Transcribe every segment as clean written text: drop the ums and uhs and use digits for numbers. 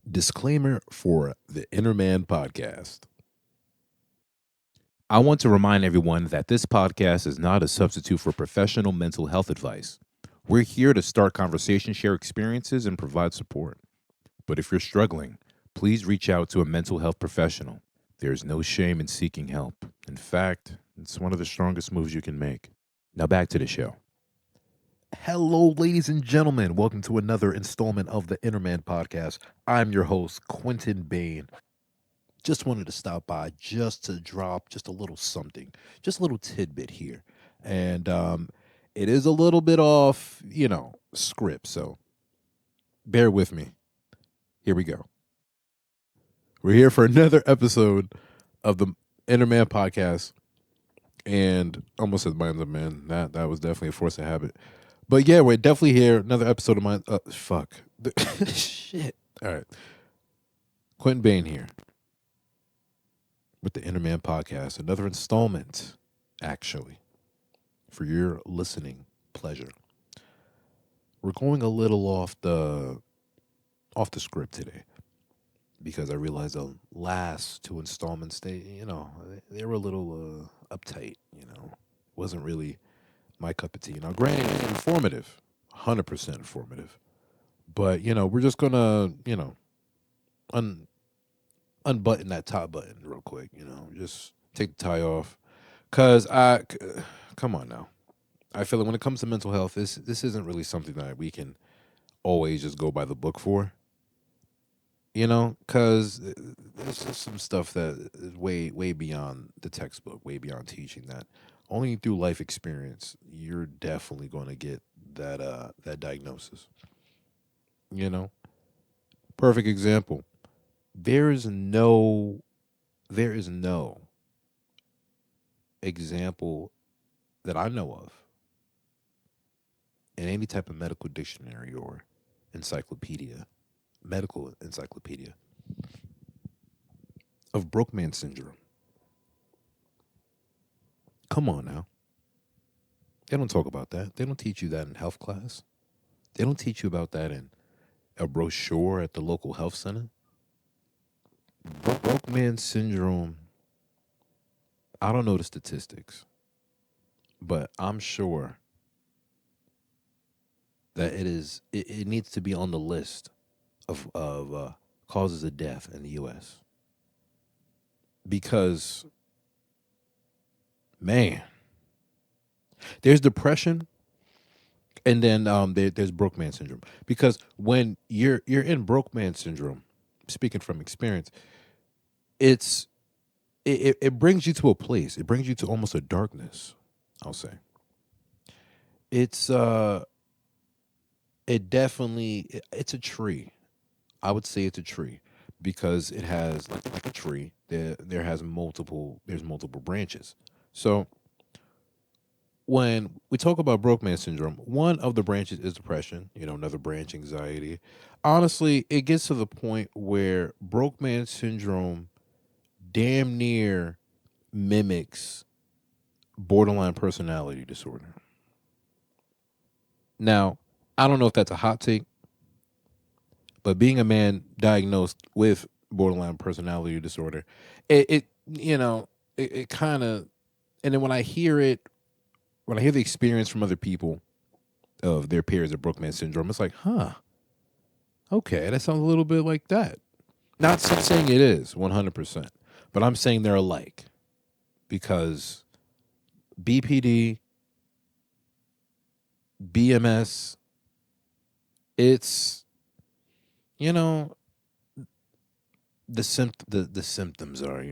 Disclaimer for the InnerManPodcast. I want to remind everyone that this podcast is not a substitute for professional mental health advice. We're here to start conversations, share experiences, and provide support. But if you're struggling, please reach out to a mental health professional. There's no shame in seeking help. In fact, it's one of the strongest moves you can make. Now back to the show. Hello, ladies and gentlemen. Welcome to another installment of the Innerman Podcast. I'm your host, Quentin Bain. Just wanted to stop by just to drop just a little something, just a little tidbit here. And it is a little bit off, script. So bear with me. Here we go. We're here for another episode of the Innerman Podcast. And almost said Minds Up Man. That was definitely a force of habit. But yeah, we're definitely here. Another episode of mine. Fuck. Shit. All right. Quentin Bain here with the Innerman Podcast. Another installment, actually, for your listening pleasure. We're going a little off the script today because I realized the last two installments they were a little uptight. Wasn't really my cup of tea. Granted, informative, 100% informative. But, we're just going to, unbutton that top button real quick, just take the tie off. Because come on now. I feel like when it comes to mental health, this isn't really something that we can always just go by the book for. Because there's just some stuff that is way beyond the textbook, way beyond teaching that only through life experience, you're definitely going to get that diagnosis. Perfect example. There is no example that I know of in any type of medical dictionary or medical encyclopedia, of broke man syndrome. Come on now. They don't talk about that. They don't teach you that in health class. They don't teach you about that in a brochure at the local health center. Broke man syndrome, I don't know the statistics, but I'm sure that it needs to be on the list of causes of death in the U.S. Because, man, there's depression, and then there's broke man syndrome. Because when you're in broke man syndrome, speaking from experience, it brings you to a place. It brings you to almost a darkness, I'll say. It's it's a tree. I would say it's a tree because it has like a tree. There's multiple branches. So when we talk about broke man syndrome, one of the branches is depression, another branch anxiety. Honestly, it gets to the point where broke man syndrome damn near mimics borderline personality disorder. Now, I don't know if that's a hot take, but being a man diagnosed with borderline personality disorder, it kind of, and then when I hear the experience from other people of their peers of broke man syndrome, it's like, huh, okay, that sounds a little bit like that. Not saying it is 100%, but I'm saying they're alike because BPD, BMS, it's, the symptoms are,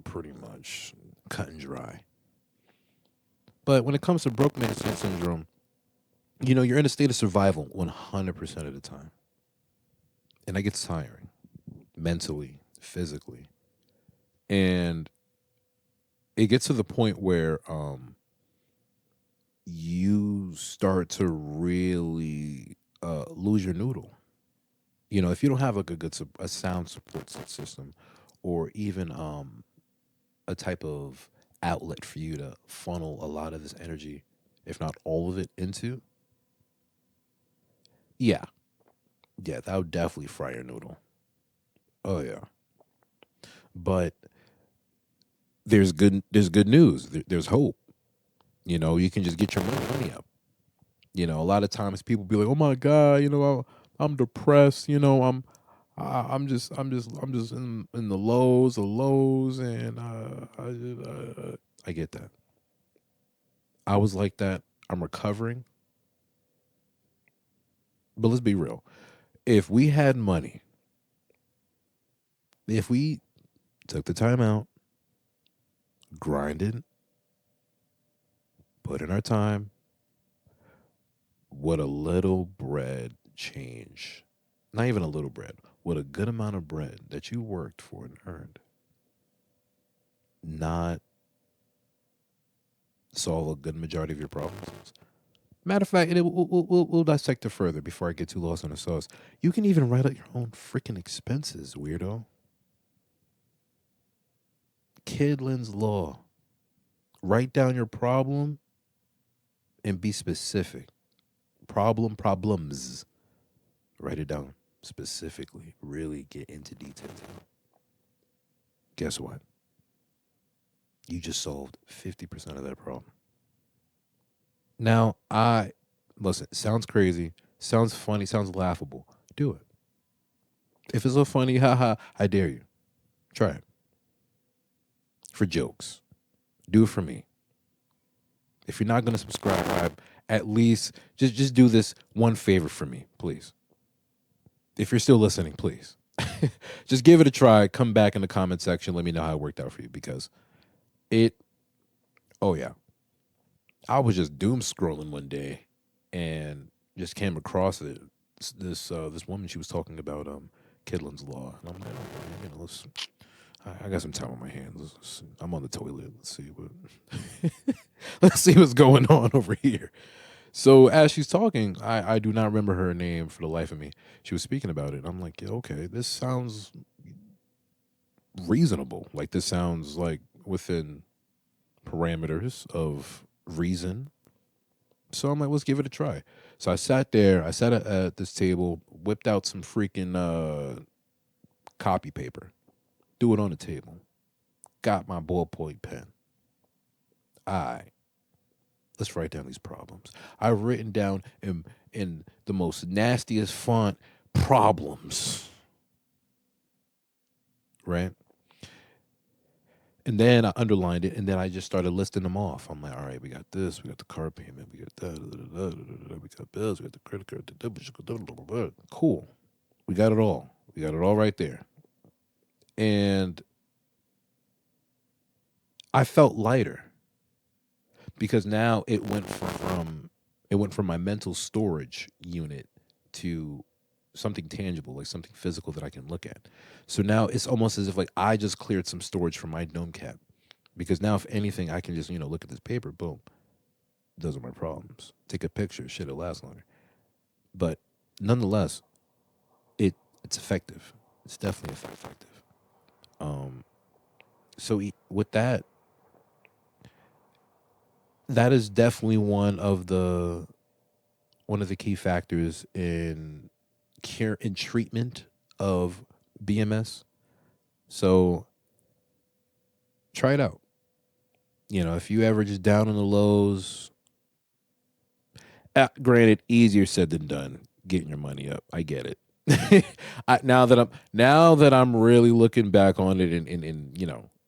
pretty much cut and dry. But when it comes to broke man syndrome, you're in a state of survival 100% of the time. And that gets tiring mentally, physically. And it gets to the point where you start to really lose your noodle. If you don't have like a sound support system, or even a type of outlet for you to funnel a lot of this energy, if not all of it, into, yeah, that would definitely fry your noodle. Oh yeah. But there's good news. There's hope. You can just get your money up. A lot of times people be like, "Oh my God, I'm depressed. I'm just in the lows, and I get that. I was like that. I'm recovering, but let's be real. If we had money, if we took the time out, grinded, put in our time, what a little bread change. Not even a little bread. What a good amount of bread that you worked for and earned. Not solve a good majority of your problems. Matter of fact, we'll dissect it further before I get too lost in the sauce. You can even write out your own freaking expenses, weirdo. Kidlin's Law. Write down your problem and be specific. Problems. Write it down specifically. Really get into detail. Guess what? You just solved 50% of that problem. Now, listen, sounds crazy, sounds funny, sounds laughable. Do it. If it's so funny, haha, I dare you. Try it. For jokes. Do it for me. If you're not going to subscribe, at least just do this one favor for me, please. If you're still listening, please. Just give it a try. Come back in the comment section. Let me know how it worked out for you, because oh yeah. I was just doom scrolling one day and just came across it. This woman, she was talking about Kidlin's Law, and I'm like, I got some time on my hands. I'm on the toilet. Let's see what's going on over here. So as she's talking, I do not remember her name for the life of me. She was speaking about it. I'm like, yeah, okay, this sounds reasonable. Like, this sounds like within parameters of reason. So I'm like, let's give it a try. So I sat there. I sat at this table, whipped out some freaking copy paper, threw it on the table, got my ballpoint pen. Let's write down these problems. I've written down in the most nastiest font, problems. Right? And then I underlined it, and then I just started listing them off. I'm like, all right, we got this, we got the car payment, we got that, we got bills, we got the credit card. Cool. We got it all. We got it all right there. And I felt lighter, because now it went from my mental storage unit to something tangible, like something physical that I can look at. So now it's almost as if like I just cleared some storage from my dome cap, because now if anything, I can just look at this paper, boom, those are my problems. Take a picture, shit, it'll last longer. But nonetheless, it's effective. It's definitely effective. So with that is definitely one of the key factors in care and treatment of BMS. So try it out. If you ever just down in the lows, granted, easier said than done getting your money up. I get it. Now that I'm really looking back on it and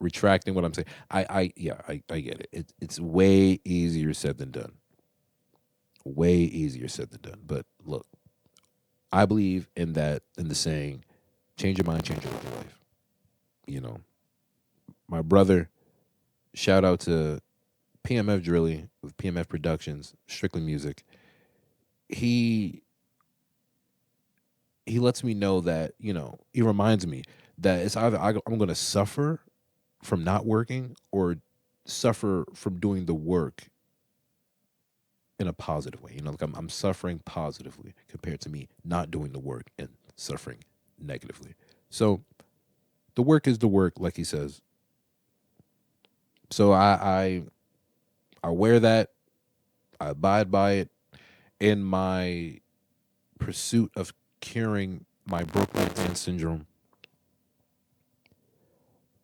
retracting what I'm saying, I get it. It's way easier said than done. Way easier said than done. But look, I believe in the saying, change your mind, change your life. My brother, shout out to PMF Drilly with PMF Productions, Strictly Music. He lets me know that, he reminds me that it's either I'm going to suffer from not working or suffer from doing the work in a positive way. Like I'm suffering positively compared to me not doing the work and suffering negatively. So the work is the work, like he says. So I wear that. I abide by it in my pursuit of curing my broke man syndrome.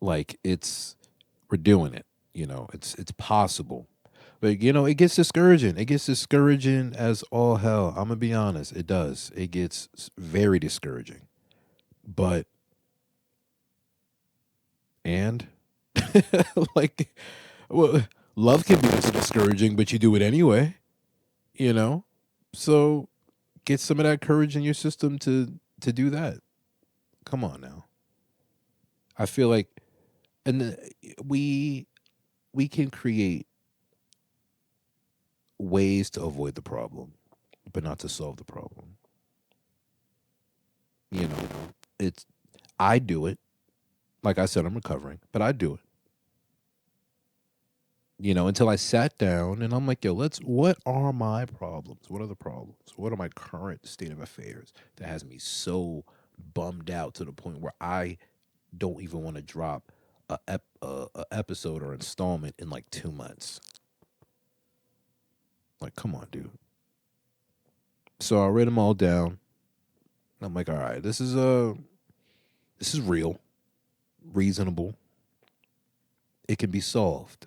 Like we're doing it. It's possible. But it gets discouraging. It gets discouraging as all hell. I'm gonna be honest. It does. It gets very discouraging. But and like, well, love can be discouraging, but you do it anyway. You know. So get some of that courage in your system to do that. Come on now. I feel like, and we can create ways to avoid the problem, but not to solve the problem. You know, it's I do it. Like I said, I'm recovering, but I do it. Until I sat down and I'm like, yo, what are my problems? What are the problems? What are my current state of affairs that has me so bummed out to the point where I don't even want to drop a episode or installment in like 2 months? Like, come on, dude. So I read them all down. I'm like, all right, this is real, reasonable. It can be solved.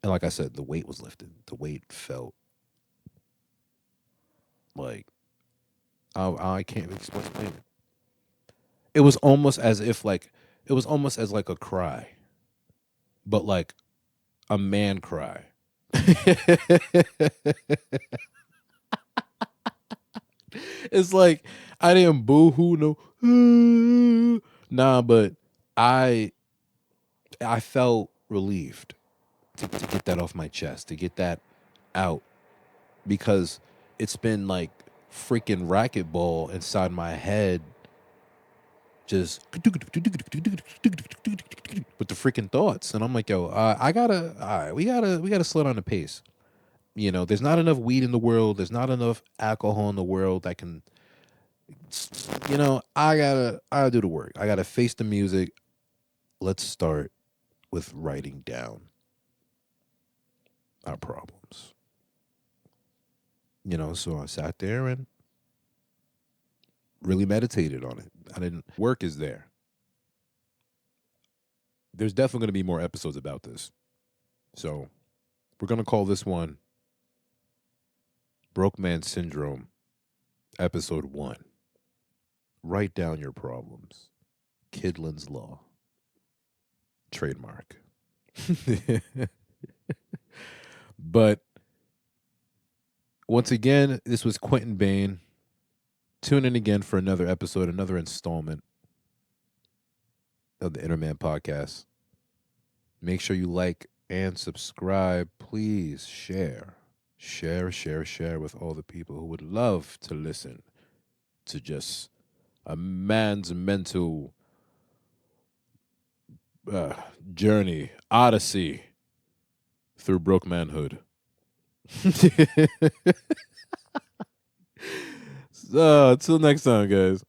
And like I said, the weight was lifted. The weight felt like I can't explain it. It was almost as if it was almost as like a cry, but like a man cry. It's like I didn't boo-hoo no, nah, but I felt relieved to get that off my chest, to get that out, because it's been like freaking racquetball inside my head, just with the freaking thoughts. And I'm like, yo, we gotta slow down the pace. There's not enough weed in the world. There's not enough alcohol in the world that can, I gotta do the work. I gotta face the music. Let's start with writing down our problems. So I sat there and really meditated on it. Work is there. There's definitely going to be more episodes about this. So we're going to call this one Broke Man Syndrome, Episode 1. Write down your problems. Kidlin's Law. Trademark. But once again, this was Quentin Bain. Tune in again for another episode, another installment of the InnerManPodcast. Make sure you like and subscribe. Please share with all the people who would love to listen to just a man's mental journey, odyssey through broke manhood. So, until next time, guys.